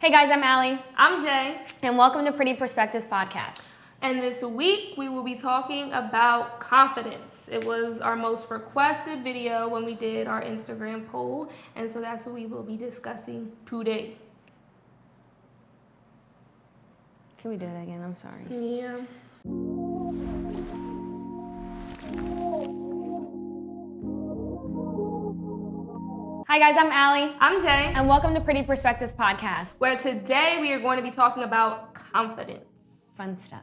Hey guys, I'm Allie. I'm Jay. And welcome to Pretty Perspectives Podcast. And this week we will be talking about confidence. It was our most requested video when we did our Instagram poll. And so that's what we will be discussing today. Can we do that again? I'm sorry. Yeah. Hi guys, I'm Allie. I'm Jay. And welcome to Pretty Perspectives Podcast. Where today we are going to be talking about confidence. Fun stuff.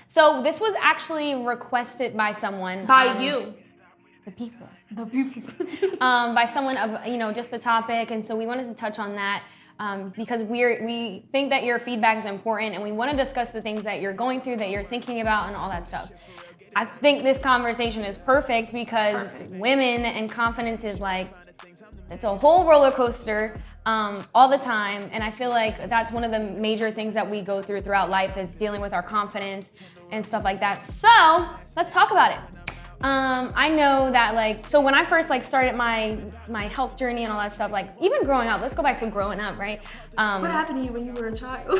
So this was actually requested by someone. By you. The people. The people. By someone of, just the topic. And so we wanted to touch on that because we think that your feedback is important and we want to discuss the things that you're going through, that you're thinking about and all that stuff. I think this conversation is perfect because women and confidence is it's a whole roller coaster all the time. And I feel like that's one of the major things that we go throughout life is dealing with our confidence and stuff like that. So let's talk about it. I know that so when I first started my health journey and all that stuff, even growing up, let's go back to growing up, right? What happened to you when you were a child?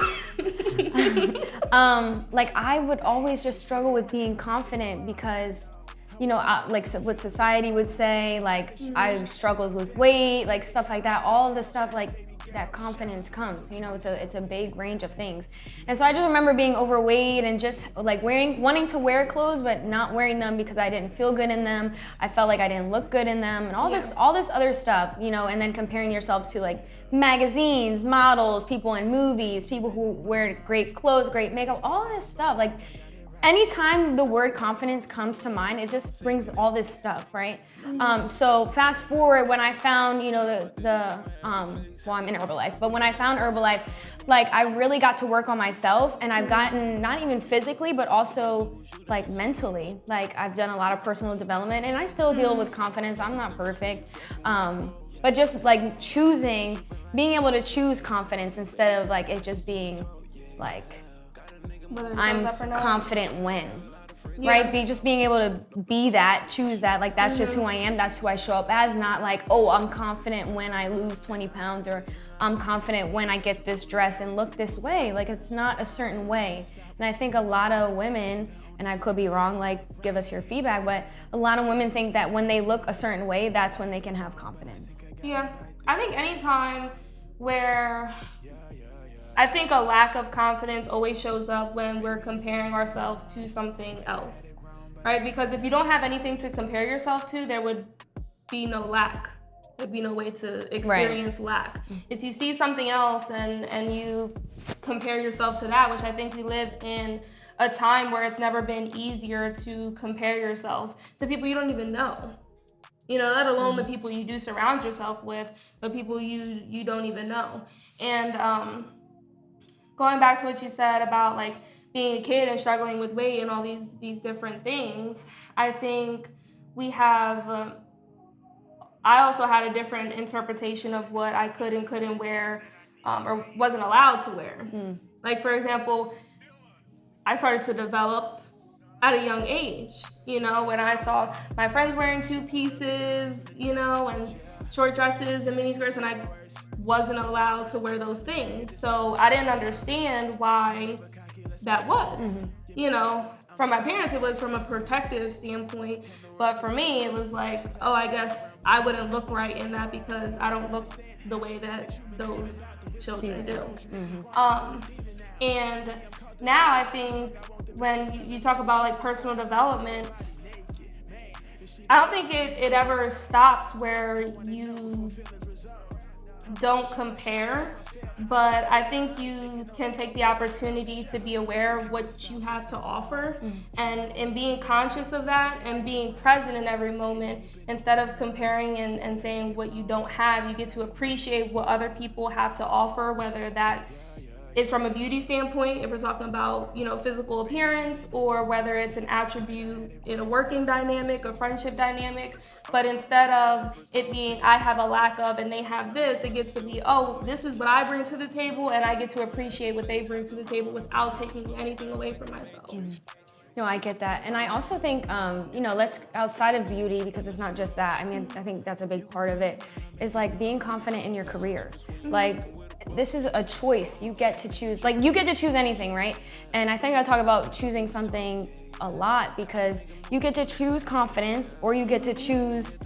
I would always just struggle with being confident because, what society would say, I struggled with weight, stuff like that, all of the stuff, that confidence comes, it's a big range of things. And so I just remember being overweight and just wanting to wear clothes, but not wearing them because I didn't feel good in them. I felt like I didn't look good in them and all this other stuff, and then comparing yourself to magazines, models, people in movies, people who wear great clothes, great makeup, all of this stuff. Anytime the word confidence comes to mind, it just brings all this stuff, right? So fast forward when I found, I'm in Herbalife, but when I found Herbalife, I really got to work on myself and I've gotten, not even physically, but also mentally. I've done a lot of personal development and I still deal with confidence. I'm not perfect. But just being able to choose confidence instead of it just being I'm confident when, right? Just being able to be that, choose that, that's just who I am, that's who I show up as, not I'm confident when I lose 20 pounds or I'm confident when I get this dress and look this way. It's not a certain way. And I think a lot of women, and I could be wrong, give us your feedback, but a lot of women think that when they look a certain way, that's when they can have confidence. Yeah, I think anytime where I think a lack of confidence always shows up when we're comparing ourselves to something else, right? Because if you don't have anything to compare yourself to, there would be no lack. There'd be no way to experience lack. If you see something else and you compare yourself to that, which I think we live in a time where it's never been easier to compare yourself to people you don't even know. Let alone the people you do surround yourself with, the people you don't even know. And going back to what you said about being a kid and struggling with weight and all these different things, I think we have, I also had a different interpretation of what I could and couldn't wear or wasn't allowed to wear. For example, I started to develop at a young age, when I saw my friends wearing two pieces, and short dresses and mini skirts, and I wasn't allowed to wear those things. So I didn't understand why that was. From my parents, it was from a protective standpoint. But for me, it was I guess I wouldn't look right in that because I don't look the way that those children do. And now I think when you talk about personal development, I don't think it ever stops where you don't compare, but I think you can take the opportunity to be aware of what you have to offer and in being conscious of that and being present in every moment instead of comparing and saying what you don't have. You get to appreciate what other people have to offer, whether that is from a beauty standpoint, if we're talking about, physical appearance, or whether it's an attribute in a working dynamic, a friendship dynamic. But instead of it being, I have a lack of and they have this, it gets to be, this is what I bring to the table and I get to appreciate what they bring to the table without taking anything away from myself. No, I get that. And I also think, let's outside of beauty, because it's not just that. I think that's a big part of it, is being confident in your career. this is a choice. You get to choose. Like, you get to choose anything, right? And I think I talk about choosing something a lot, because you get to choose confidence, or you get to choose,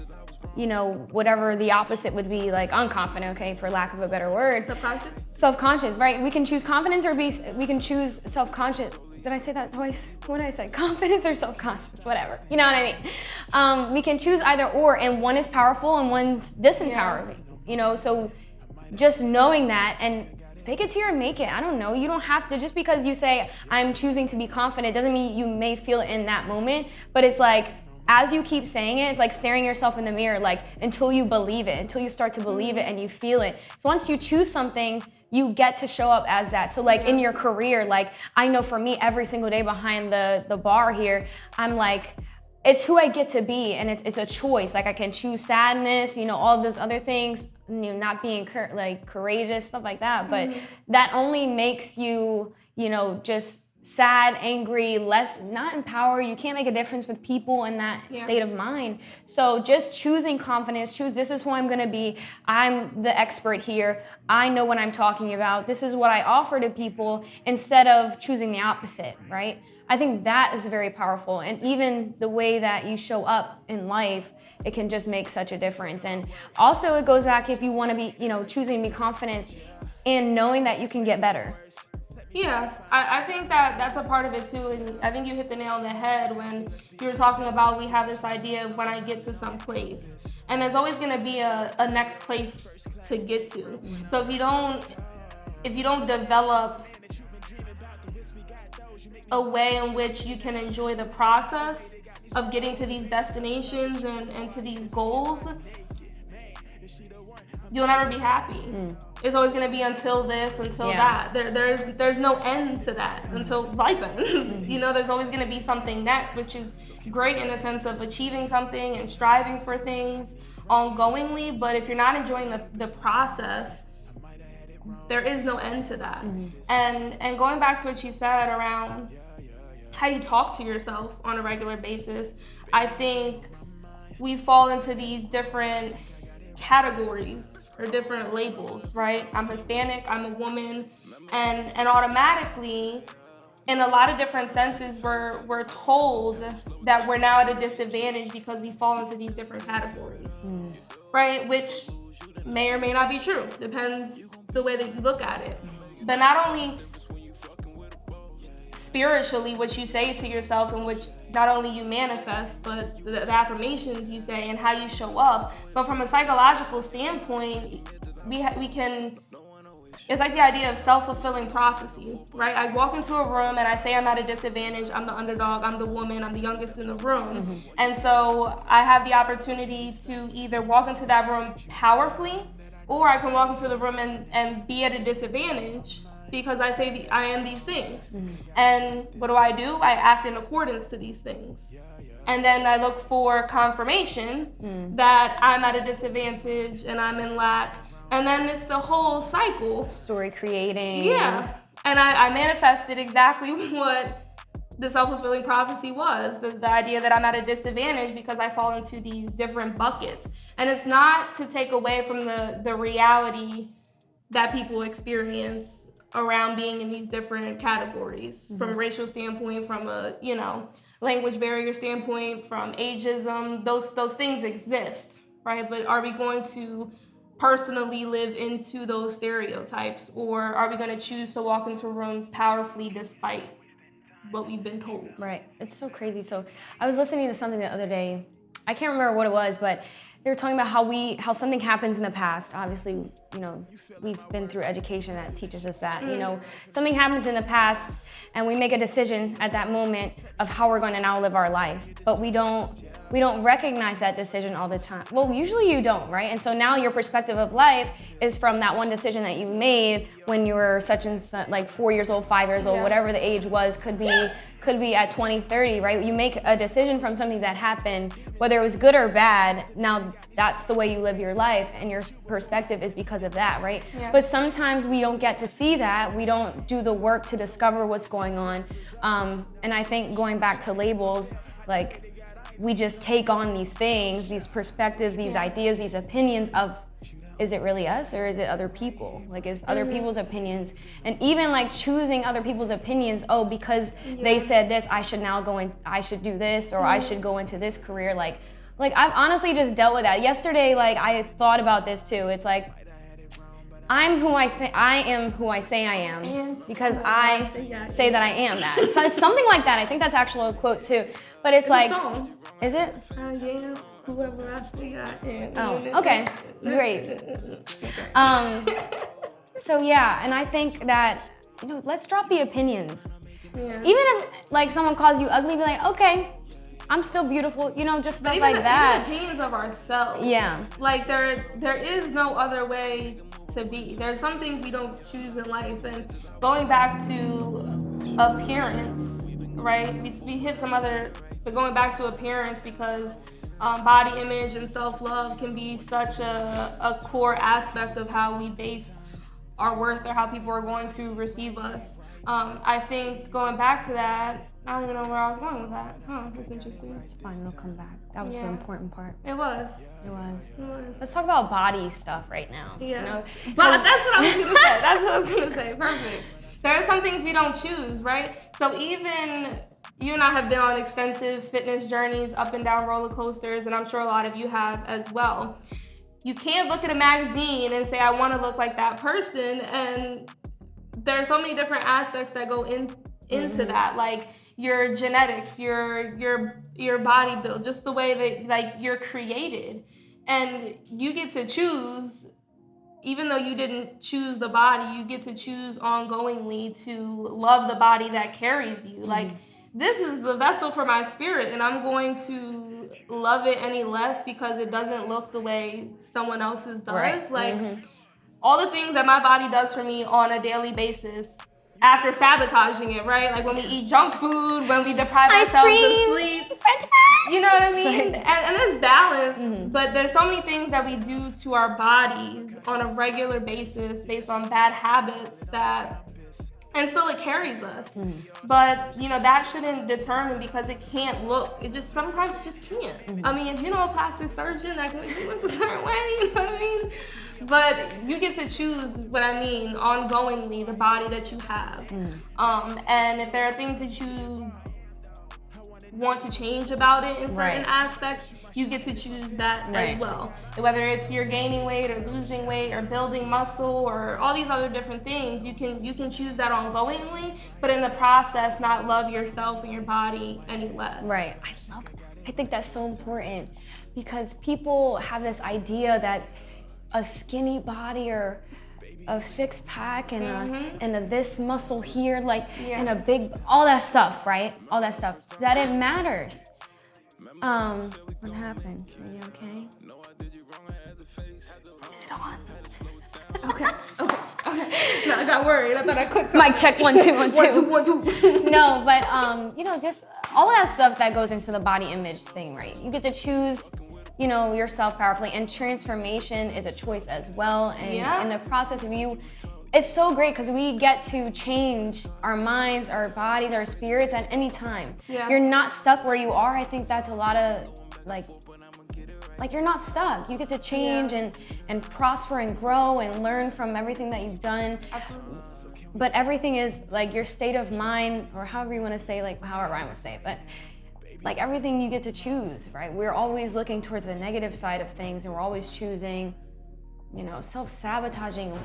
you know, whatever the opposite would be, like unconfident, okay, for lack of a better word. Subconscious? Self-conscious, right? We can choose confidence, or we can choose self-conscious. Did I say that twice? What did I say? Confidence or self-conscious, whatever. You know what I mean? We can choose either or, and one is powerful and one's disempowering, you know? So just knowing that, and fake it till you make it. I don't know. You don't have to, just because you say, I'm choosing to be confident, doesn't mean you may feel it in that moment, but it's like, as you keep saying it, it's like staring yourself in the mirror, like, until you believe it, until you start to believe it and you feel it. So once you choose something, you get to show up as that. So like in your career, like, I know for me, every single day behind the bar here, I'm like, it's who I get to be, and it's a choice. Like, I can choose sadness, you know, all those other things, you know, not being like courageous, stuff like that. But that only makes you, you know, just sad, angry, less, not empowered. You can't make a difference with people in that state of mind. So just choosing confidence, this is who I'm gonna be. I'm the expert here. I know what I'm talking about. This is what I offer to people, instead of choosing the opposite, right? I think that is very powerful. And even the way that you show up in life, it can just make such a difference. And also it goes back, if you wanna be, you know, choosing to be confident and knowing that you can get better. Yeah, I think that that's a part of it too, and I think you hit the nail on the head when you were talking about, we have this idea of when I get to some place, and there's always going to be a next place to get to. So if you don't develop a way in which you can enjoy the process of getting to these destinations and to these goals, you'll never be happy. It's always gonna be until this, until that. There's no end to that until life ends. You know, there's always gonna be something next, which is great in the sense of achieving something and striving for things ongoingly. But if you're not enjoying the process, there is no end to that. And going back to what you said around how you talk to yourself on a regular basis, I think we fall into these different categories or different labels, right? I'm Hispanic, I'm a woman, and automatically, in a lot of different senses, we're told that we're now at a disadvantage because we fall into these different categories, right? Which may or may not be true, depends the way that you look at it. But not only spiritually, what you say to yourself, and which not only you manifest, but the affirmations you say and how you show up, but from a psychological standpoint, we can, it's like the idea of self-fulfilling prophecy, right? I walk into a room and I say I'm at a disadvantage, I'm the underdog, I'm the woman, I'm the youngest in the room. And so I have the opportunity to either walk into that room powerfully, or I can walk into the room and be at a disadvantage because I say I am these things. And what do? I act in accordance to these things. And then I look for confirmation that I'm at a disadvantage and I'm in lack. And then it's the whole cycle. Story creating. Yeah. And I manifested exactly what the self-fulfilling prophecy was, the idea that I'm at a disadvantage because I fall into these different buckets. And it's not to take away from the reality that people experience around being in these different categories, from a racial standpoint, from a, you know, language barrier standpoint, from ageism. Those things exist, right? But are we going to personally live into those stereotypes, or are we going to choose to walk into rooms powerfully despite what we've been told? Right. It's so crazy. So I was listening to something the other day. I can't remember what it was, but they were talking about how something happens in the past. Obviously, you know, we've been through education that teaches us that, you know, something happens in the past and we make a decision at that moment of how we're going to now live our life. But we don't recognize that decision all the time. Well, usually you don't, right? And so now your perspective of life is from that one decision that you made when you were such and such, like 4 years old, 5 years old, whatever the age was, could be at 20, 30, right? You make a decision from something that happened, whether it was good or bad. Now that's the way you live your life, and your perspective is because of that, right? Yeah. But sometimes we don't get to see that. We don't do the work to discover what's going on. And I think going back to labels, like, we just take on these things, these perspectives, these ideas, these opinions of is it really us or is it other people? Like, is other people's opinions, and even like choosing other people's opinions, oh, because they said this, I should now go in, I should do this, or I should go into this career. Like I've honestly just dealt with that. Yesterday, like I thought about this too. It's like, I am who I say I am because I say that I am that. So it's something like that. I think that's actually a quote too. But it's like, a song. Is it? I am whoever I say I am. Oh, okay, great. So yeah, and I think that, let's drop the opinions. Yeah. Even if like someone calls you ugly, be like, okay, I'm still beautiful, just stuff like that. Even opinions of ourselves. Yeah. Like there is no other way to be. There's some things we don't choose in life, and going back to appearance, right? We hit some other, but going back to appearance because body image and self-love can be such a core aspect of how we base our worth or how people are going to receive us. I think going back to that, I don't even know where I was going with that. That's interesting. It's fine, it'll come back. That was the important part. It was. Let's talk about body stuff right now. Yeah. But that's what I was gonna say. That's what I was gonna say. Perfect. There are some things we don't choose, right? So even you and I have been on extensive fitness journeys, up and down roller coasters, and I'm sure a lot of you have as well. You can't look at a magazine and say, I want to look like that person. And there are so many different aspects that go into that, like your genetics, your body build, just the way that like you're created. And you get to choose, even though you didn't choose the body, you get to choose ongoingly to love the body that carries you. Like, this is the vessel for my spirit, and I'm going to love it any less because it doesn't look the way someone else's does. Right. Like, all the things that my body does for me on a daily basis after sabotaging it, right? Like when we eat junk food, when we deprive ourselves of sleep. French fries. You know what I mean? And there's balance, but there's so many things that we do to our bodies on a regular basis based on bad habits and still it carries us. But that shouldn't determine because it can't look. Sometimes it just can't. I mean, if you know a plastic surgeon that can make you look a certain way, you know what I mean? But you get to choose what I mean ongoingly, the body that you have. And if there are things that you want to change about it in certain aspects, you get to choose that as well. Whether it's you're gaining weight or losing weight or building muscle or all these other different things, you can choose that ongoingly, but in the process not love yourself and your body any less. Right. I love that. I think that's so important because people have this idea that a skinny body or a six pack and a this muscle here, like, and a big, all that stuff, right? All that stuff, that it matters. What happened? Are you okay? Is it on? Okay. No, I got worried. I thought I clicked. Mic check, 1 2 1 2. 1 2 1 2. No, but just all of that stuff that goes into the body image thing, right? You get to choose yourself powerfully, and transformation is a choice as well. And in the process of it's so great because we get to change our minds, our bodies, our spirits at any time. You're not stuck where you are. I think that's a lot of like you're not stuck. You get to change and prosper and grow and learn from everything that you've done. But everything is like your state of mind, or however you want to say, like however I want to say it, but like everything you get to choose, right? We're always looking towards the negative side of things, and we're always choosing, self-sabotaging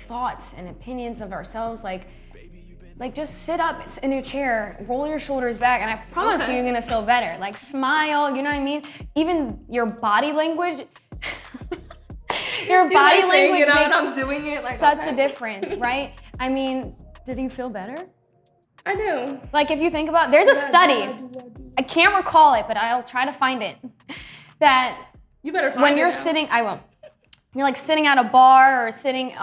thoughts and opinions of ourselves. Like just sit up in your chair, roll your shoulders back, and I promise you're gonna feel better. Like smile, you know what I mean? Even your body language, makes I'm doing it like such a difference, right? I mean, did you feel better? I do. Like if you think about, there's a study, I can't recall it, but I'll try to find it, that you better find when it you're now. sitting, I will. You're like sitting at a bar or sitting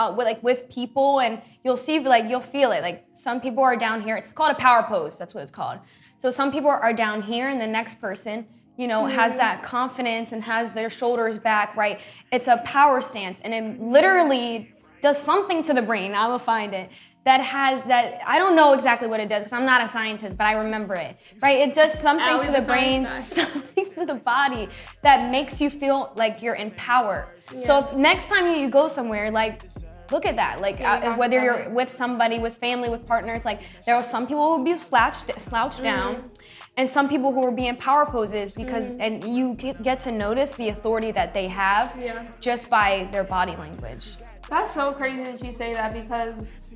with people, and you'll feel it. Like some people are down here. It's called a power pose. That's what it's called. So some people are down here, and the next person, has that confidence and has their shoulders back, right? It's a power stance, and it literally does something to the brain. I will find it. that has that, I don't know exactly what it does because I'm not a scientist, but I remember it, right? It does something to the brain, something to the body that makes you feel like you're in power. Yeah. So if next time you go somewhere, like, look at that. Like, whether you're with somebody, with family, with partners, like, there are some people who will be slouched down, and some people who will be in power poses because, and you get to notice the authority that they have just by their body language. That's so crazy that you say that, because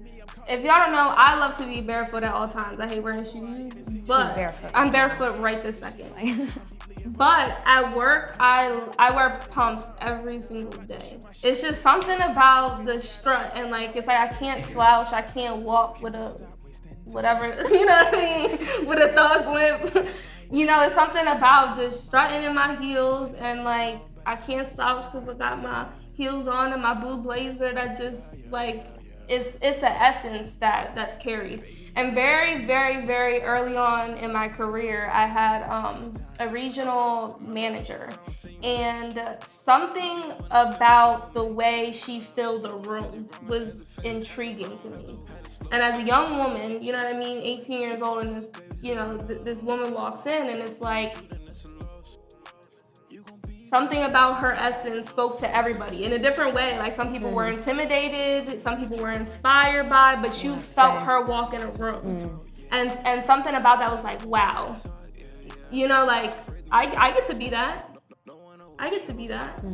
if y'all don't know, I love to be barefoot at all times. I hate wearing shoes, but I'm barefoot right this second. But at work, I wear pumps every single day. It's just something about the strut, and like, it's like I can't slouch, I can't walk with a whatever, you know what I mean, with a thug whip. You know, it's something about just strutting in my heels, and like, I can't slouch because I got my heels on and my blue blazer that just like, it's an essence that's carried. And very, very, very early on in my career, I had a regional manager, and something about the way she filled a room was intriguing to me. And as a young woman, you know what I mean, 18 years old, and this, you know, this woman walks in, and it's like, something about her essence spoke to everybody in a different way. Like, some people were intimidated, some people were inspired by, but you felt her walk in a room. And something about that was like, wow. You know, like, I get to be that. I get to be that.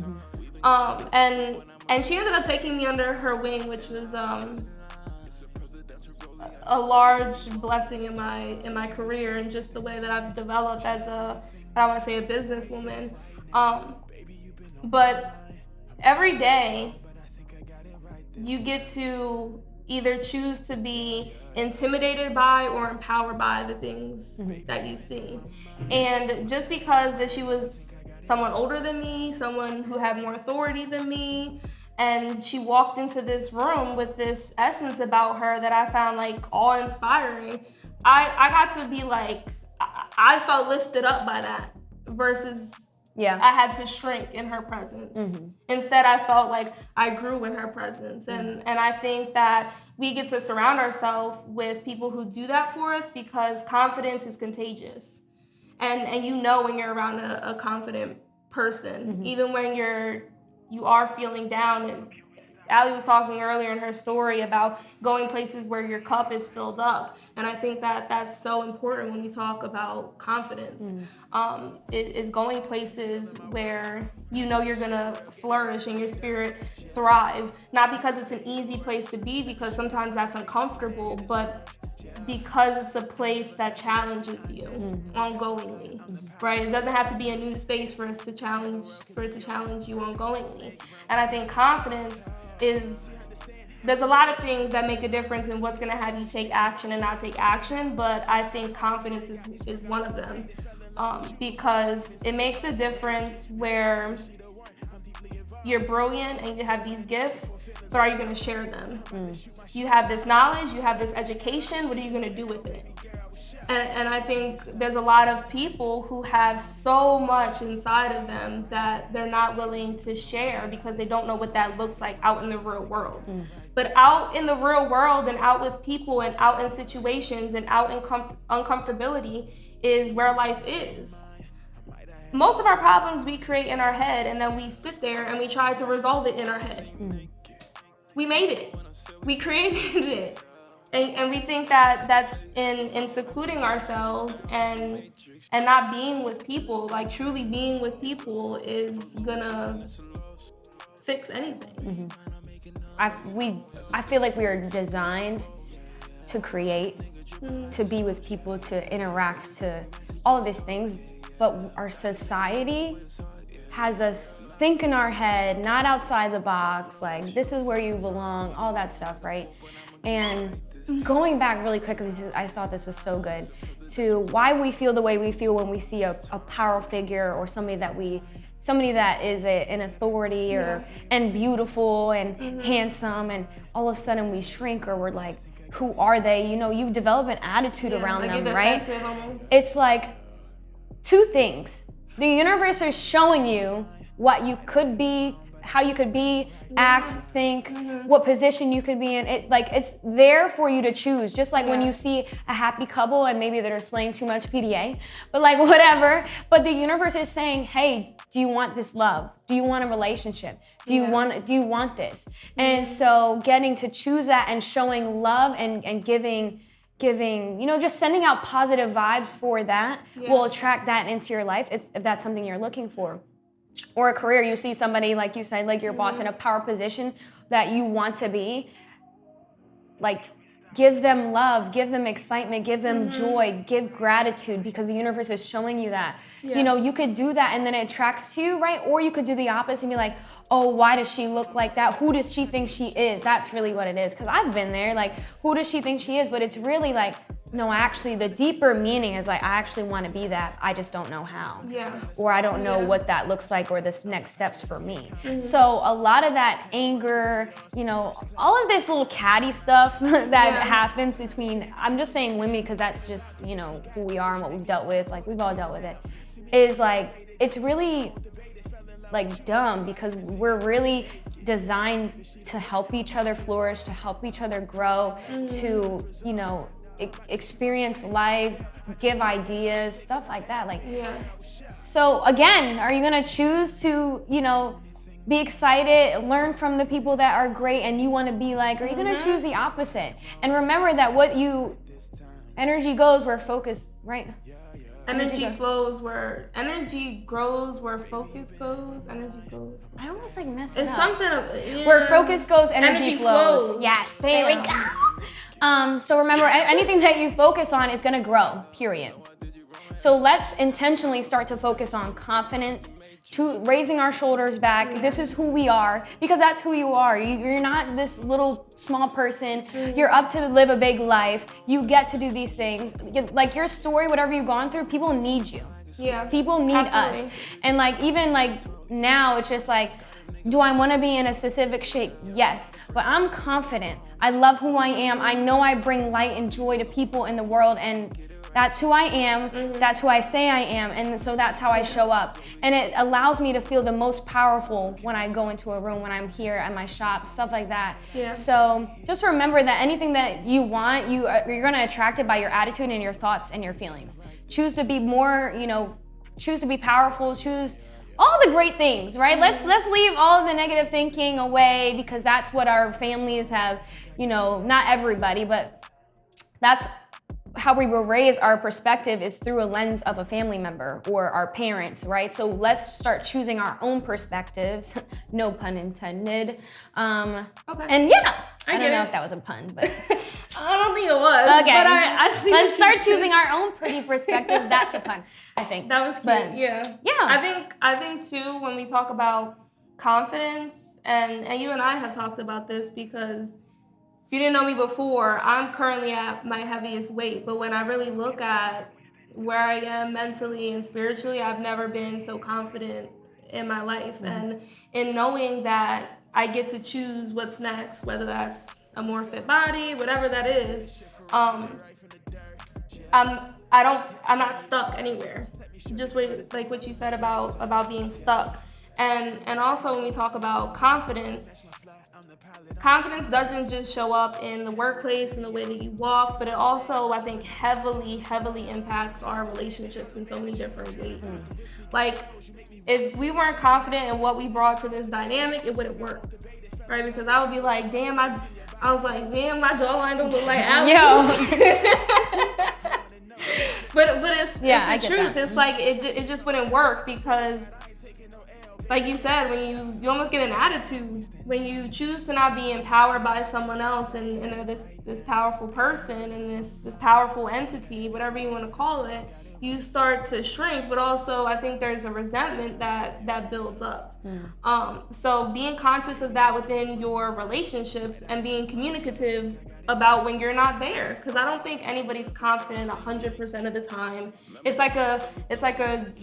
And she ended up taking me under her wing, which was a large blessing in my career, and just the way that I've developed as I want to say a businesswoman. But every day you get to either choose to be intimidated by or empowered by the things that you see. And just because that she was someone older than me, someone who had more authority than me, and she walked into this room with this essence about her that I found like awe-inspiring, I got to be like, I felt lifted up by that, versus I had to shrink in her presence. Instead, I felt like I grew in her presence. And I think that we get to surround ourselves with people who do that for us, because confidence is contagious. And you know when you're around a confident person, even when you are feeling down. And Allie was talking earlier in her story about going places where your cup is filled up. And I think that that's so important when we talk about confidence. Is going places where you know you're gonna flourish and your spirit thrive. Not because it's an easy place to be, because sometimes that's uncomfortable, but because it's a place that challenges you ongoingly, right? It doesn't have to be a new space for it to challenge you ongoingly. And I think confidence there's a lot of things that make a difference in what's gonna have you take action and not take action, but I think confidence is one of them, because it makes a difference where you're brilliant and you have these gifts, but are you gonna share them? You have this knowledge, you have this education, what are you gonna do with it? And I think there's a lot of people who have so much inside of them that they're not willing to share because they don't know what that looks like out in the real world. But out in the real world and out with people and out in situations and out in uncomfortability is where life is. Most of our problems we create in our head, and then we sit there and we try to resolve it in our head. We made it. We created it. And we think that that's in secluding ourselves and not being with people, like truly being with people, is gonna fix anything. I feel like we are designed to create, to be with people, to interact, to all of these things, but our society has us think in our head, not outside the box, like this is where you belong, all that stuff, right? And going back really quickly, I thought this was so good, to why we feel the way we feel when we see a power figure or somebody that is an authority and beautiful and handsome, and all of a sudden we shrink, or we're like, who are they? You know, you develop an attitude around them, right? It's like two things. The universe is showing you what you could be how you could be, act, think, what position you could be in. It's there for you to choose. Just like when you see a happy couple and maybe they're displaying too much PDA, but like whatever. But the universe is saying, hey, do you want this love? Do you want a relationship? Do you want this? And so getting to choose that and showing love and giving, just sending out positive vibes for that will attract that into your life if that's something you're looking for. Or a career, you see somebody, like you said, like your boss in a power position that you want to be, like give them love, give them excitement, give them joy, give gratitude, because the universe is showing you that. You could do that and then it attracts to you, right? Or you could do the opposite and be like, oh, why does she look like that? Who does she think she is? That's really what it is. Because I've been there, like, who does she think she is? But it's really like, no, actually, the deeper meaning is like, I actually want to be that. I just don't know how. Or I don't know what that looks like or the next steps for me. So a lot of that anger, all of this little catty stuff that happens between, I'm just saying women because that's just, who we are and what we've dealt with. Like, we've all dealt with it. Is like, it's really like dumb because we're really designed to help each other flourish, to help each other grow, to, experience life, give ideas, stuff like that. So again, are you gonna choose to, be excited, learn from the people that are great and you want to be like, or are you gonna choose the opposite? And remember that energy goes where focus, right? Energy flows where energy grows, where focus goes. Energy goes. I almost like messed it up. It's something where focus goes, energy flows. Yes, there we go. So remember, anything that you focus on is gonna grow, period. So let's intentionally start to focus on confidence, to raising our shoulders back. This is who we are, because that's who you are. You're not this little small person. You're up to live a big life. You get to do these things. Like your story, whatever you've gone through, people need you. People need us. And even now, it's just like, do I want to be in a specific shape? Yes, but I'm confident. I love who I am. I know I bring light and joy to people in the world, and that's who I am. That's who I say I am, and so that's how I show up. And it allows me to feel the most powerful when I go into a room, when I'm here at my shop, stuff like that. So just remember that anything that you want, you're going to attract it by your attitude and your thoughts and your feelings. Choose to be more, choose to be powerful, choose all the great things, right? Let's leave all of the negative thinking away, because that's what our families have, not everybody, but that's how we will raise our perspective, is through a lens of a family member or our parents, right? So let's start choosing our own perspectives, no pun intended. And I don't know if that was a pun, but I don't think it was. Okay, but I think let's start choosing our own pretty perspectives. That's a pun, I think. That was cute. But, yeah. I think too, when we talk about confidence, and you and I have talked about this, because if you didn't know me before, I'm currently at my heaviest weight. But when I really look at where I am mentally and spiritually, I've never been so confident in my life. And in knowing that I get to choose what's next, whether that's a more fit body, whatever that is, I'm not stuck anywhere. Just like what you said about being stuck. And also when we talk about confidence doesn't just show up in the workplace and the way that you walk, but it also, I think, heavily impacts our relationships in so many different ways. Like, if we weren't confident in what we brought to this dynamic, it wouldn't work, right? Because I would be like, damn, I was like, damn, my jawline don't look like Alex. but it's the truth. It's like, it just wouldn't work, because like you said, when you almost get an attitude when you choose to not be empowered by someone else, and they're this powerful person and this powerful entity, whatever you want to call it, you start to shrink. But also, I think there's a resentment that builds up. So being conscious of that within your relationships and being communicative about when you're not there, because I don't think anybody's confident 100% of the time. It's like a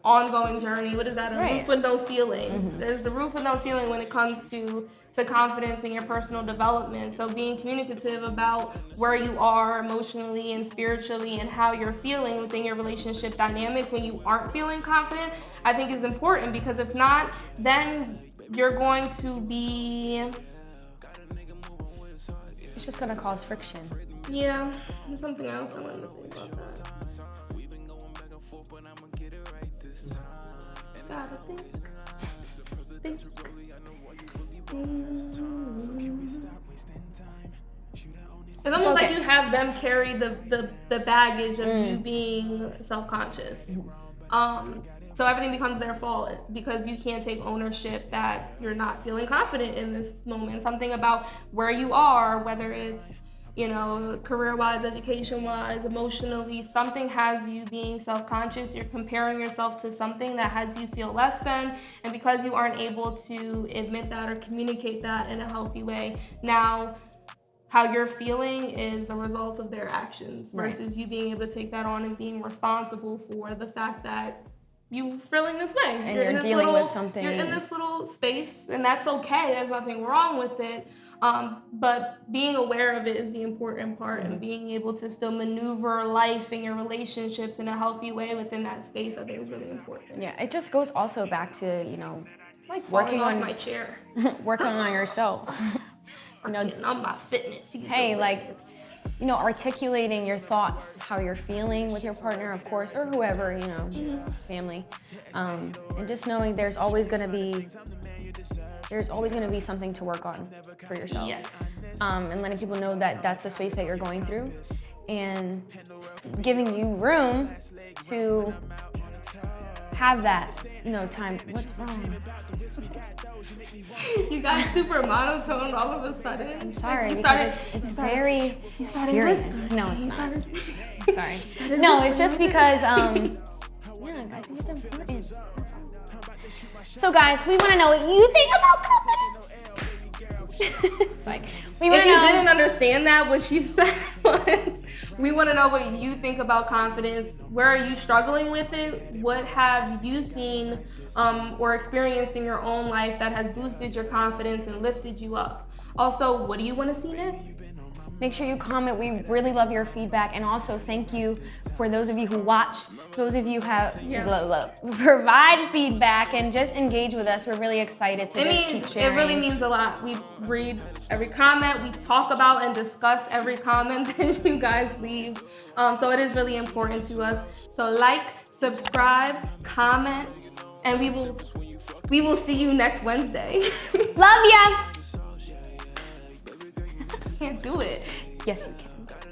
ongoing journey. What is that? A roof with no ceiling. There's a roof with no ceiling when it comes to confidence in your personal development. So being communicative about where you are emotionally and spiritually and how you're feeling within your relationship dynamics when you aren't feeling confident, I think is important, because if not, then you're going to be, It's just gonna cause friction. yeah, there's something else I wanted to say about that. Gotta think. It's almost like you have them carry the baggage of you being self-conscious. So everything becomes their fault because you can't take ownership that you're not feeling confident in this moment. Something about where you are, whether it's, you know, career-wise, education-wise, emotionally, something has you being self-conscious. You're comparing yourself to something that has you feel less than, and because you aren't able to admit that or communicate that in a healthy way, now how you're feeling is a result of their actions versus you being able to take that on and being responsible for the fact that you feeling this way. And you're dealing with something. You're in this little space, and that's okay. There's nothing wrong with it. But being aware of it is the important part, and being able to still maneuver life and your relationships in a healthy way within that space, I think is really important. Yeah, it just goes also back to, you know, Like working off on my chair. working on yourself. You know, on my fitness. hey, like, you know, articulating your thoughts, how you're feeling with your partner, of course, or whoever, you know, family, and just knowing there's always gonna be something to work on for yourself. Yes. And letting people know that that's the space that you're going through, and giving you room to have that, you know, time. What's wrong? You got super monotone all of a sudden. I'm sorry. It's very serious. No, it's not. Sorry. No, it's just because, yeah, guys, it's important. So, guys, we want to know what you think about confidence. It's like, we want If to you know. didn't understand that, what she said was, we want to know what you think about confidence. Where are you struggling with it? What have you seen or experienced in your own life that has boosted your confidence and lifted you up? Also, what do you want to see next? Make sure you comment. We really love your feedback, and also thank you for those of you who watch, those of you who have provide feedback and just engage with us. We're really excited to just keep sharing. It really means a lot. We read every comment. We talk about and discuss every comment that you guys leave. So it is really important to us. So like, subscribe, comment, and we will see you next Wednesday. Love ya. Can't do it. Yes, you can.